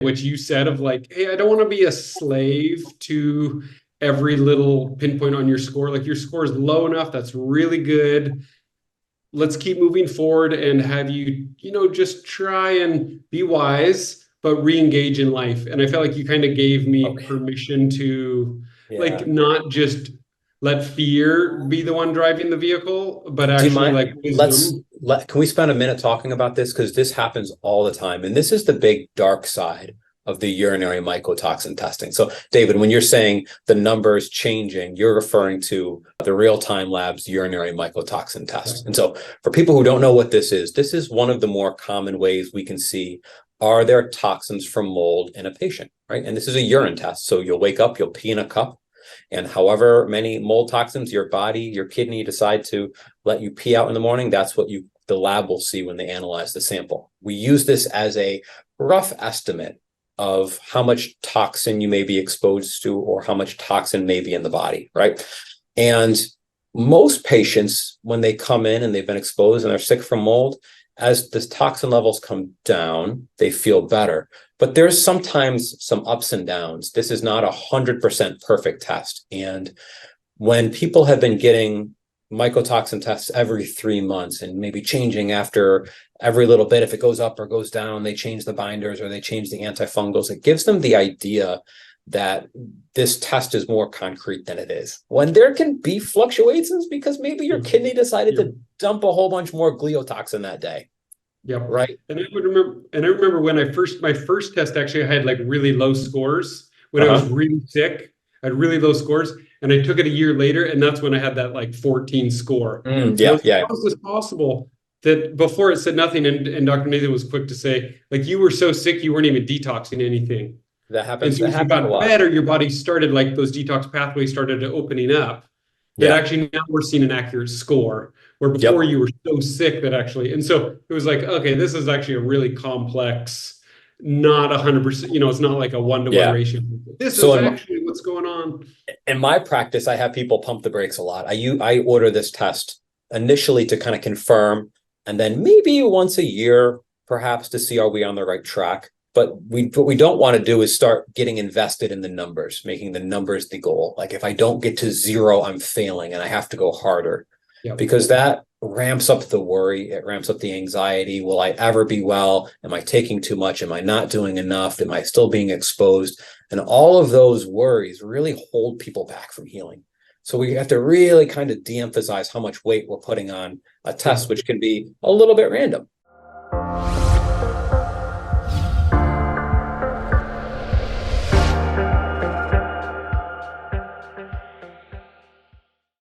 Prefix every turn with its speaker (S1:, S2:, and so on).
S1: What you said of like, hey, I don't want to be a slave to every little pinpoint on your score. Like your score is low enough, that's really good. Let's keep moving forward and have you, just try and be wise, but re-engage in life. And I felt like you kind of gave me
S2: Okay.
S1: permission to
S2: Yeah.
S1: like not just let fear be the one driving the vehicle, but
S2: Do you
S1: actually
S2: mind?
S1: like wisdom.
S2: Can we spend a minute talking about this? Because this happens all the time. And this is the big dark side of the urinary mycotoxin testing. So, David, when you're saying the numbers changing, you're referring to the real-time labs urinary mycotoxin test. And so, for people who don't know what this is one of the more common ways we can see, are there toxins from mold in a patient, right? And this is a urine test. So you'll wake up, you'll pee in a cup, and however many mold toxins your body, your kidney decide to let you pee out in the morning, that's what the lab will see when they analyze the sample. We use this as a rough estimate of how much toxin you may be exposed to or how much toxin may be in the body, right? And most patients, when they come in and they've been exposed and they're sick from mold, as the toxin levels come down, they feel better. But there's sometimes some ups and downs. This is not 100% perfect test. And when people have been getting mycotoxin tests every 3 months and maybe changing after every little bit, if it goes up or goes down, they change the binders or they change the antifungals, it gives them the idea that this test is more concrete than it is. When there can be fluctuations because maybe your kidney decided
S1: Yep.
S2: to dump a whole bunch more gliotoxin that day,
S1: Yep.
S2: right?
S1: And I remember when my first test actually I had like really low scores when I was
S2: Uh-huh.
S1: really sick. I had really low scores, and I took it a year later, and that's when I had that like 14 score. And I
S2: Yeah,
S1: was like,
S2: yeah,
S1: how is this possible? That before it said nothing, and Dr. Nathan was quick to say, like, you were so sick you weren't even detoxing anything.
S2: that
S1: And
S2: happens.
S1: so
S2: That
S1: as you
S2: happens a
S1: got
S2: lot.
S1: better, your body started like those detox pathways started opening up. That
S2: Yeah.
S1: actually now we're seeing an accurate score, where before
S2: Yep.
S1: you were so sick that actually, and so it was like, okay, this is actually a really complex, not 100%, it's not like a one-to-one
S2: Yeah.
S1: ratio. This
S2: So
S1: is
S2: in my,
S1: actually what's going on.
S2: in my practice, I have people pump the brakes a lot. I order this test initially to kind of confirm, and then maybe once a year, perhaps to see are we on the right track. But what we don't want to do is start getting invested in the numbers, making the numbers the goal. Like if I don't get to zero, I'm failing and I have to go harder
S1: Yep.
S2: because that ramps up the worry. It ramps up the anxiety. Will I ever be well? Am I taking too much? Am I not doing enough? Am I still being exposed? And all of those worries really hold people back from healing. So we have to really kind of de-emphasize how much weight we're putting on a test,
S1: Yep.
S2: which can be a little bit random.